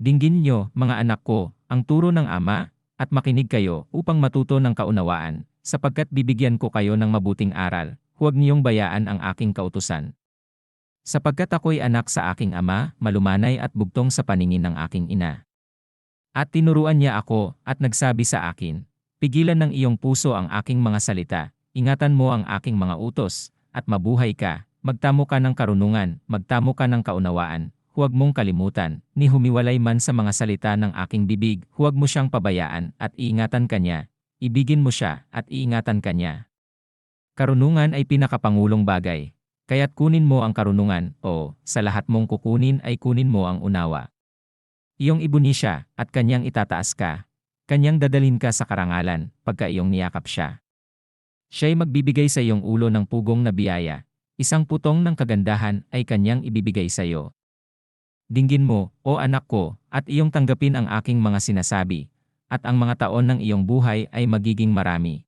Dinggin niyo, mga anak ko, ang turo ng Ama, at makinig kayo upang matuto ng kaunawaan, sapagkat bibigyan ko kayo ng mabuting aral, huwag niyong bayaan ang aking kautusan. Sapagkat ako'y anak sa aking ama, malumanay at bugtong sa paningin ng aking ina. At tinuruan niya ako, at nagsabi sa akin, pigilan ng iyong puso ang aking mga salita, ingatan mo ang aking mga utos, at mabuhay ka, magtamo ka ng karunungan, magtamo ka ng kaunawaan, huwag mong kalimutan, ni humiwalay man sa mga salita ng aking bibig, huwag mo siyang pabayaan, at iingatan kanya, ibigin mo siya, at iingatan kanya. Karunungan ay pinakapangulong bagay, kaya't kunin mo ang karunungan, o, sa lahat mong kukunin ay kunin mo ang unawa. Iyong ibuni siya, at kanyang itataas ka. Kanyang dadalhin ka sa karangalan, pagka iyong niyakap siya. Siya'y magbibigay sa iyong ulo ng pugong na biyaya. Isang putong ng kagandahan ay kanyang ibibigay sa iyo. Dinggin mo, o anak ko, at iyong tanggapin ang aking mga sinasabi, at ang mga taon ng iyong buhay ay magiging marami.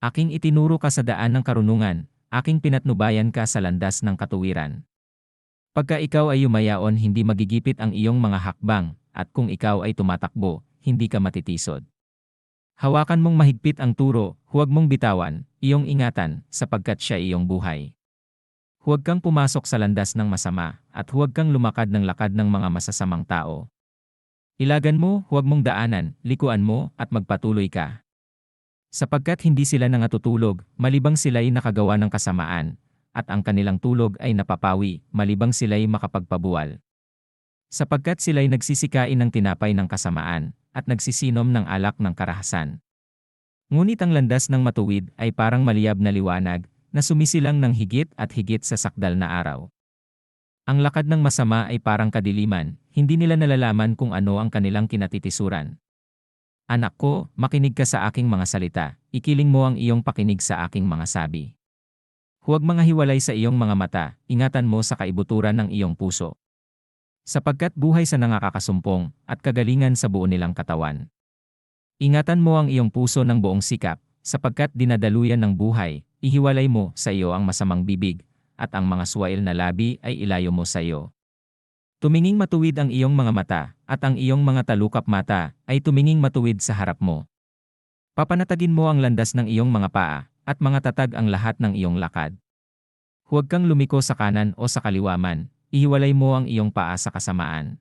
Aking itinuro ka sa daan ng karunungan, aking pinatnubayan ka sa landas ng katuwiran. Pagka ikaw ay yumayaon, hindi magigipit ang iyong mga hakbang, at kung ikaw ay tumatakbo, hindi ka matitisod. Hawakan mong mahigpit ang turo, huwag mong bitawan, iyong ingatan, sapagkat siya iyong buhay. Huwag kang pumasok sa landas ng masama, at huwag kang lumakad ng lakad ng mga masasamang tao. Ilagan mo, huwag mong daanan, likuan mo, at magpatuloy ka. Sapagkat hindi sila nangatutulog, malibang sila'y nakagawa ng kasamaan, at ang kanilang tulog ay napapawi, malibang sila'y makapagpabuwal. Sapagkat sila'y nagsisikain ng tinapay ng kasamaan, at nagsisinom ng alak ng karahasan. Ngunit ang landas ng matuwid ay parang maliyab na liwanag, na sumisilang ng higit at higit sa sakdal na araw. Ang lakad ng masama ay parang kadiliman, hindi nila nalalaman kung ano ang kanilang kinatitisuran. Anak ko, makinig ka sa aking mga salita, ikiling mo ang iyong pakinig sa aking mga sabi. Huwag mangahiwalay sa iyong mga mata, ingatan mo sa kaibuturan ng iyong puso. Sapagkat buhay sa nangakakasumpong, at kagalingan sa buo nilang katawan. Ingatan mo ang iyong puso ng buong sikap, sapagkat dinadaluyan ng buhay, ihiwalay mo sa iyo ang masamang bibig, at ang mga suwail na labi ay ilayo mo sa iyo. Tuminging matuwid ang iyong mga mata, at ang iyong mga talukap mata ay tuminging matuwid sa harap mo. Papanatagin mo ang landas ng iyong mga paa, at mga tatag ang lahat ng iyong lakad. Huwag kang lumiko sa kanan o sa kaliwa man, ihiwalay mo ang iyong paa sa kasamaan.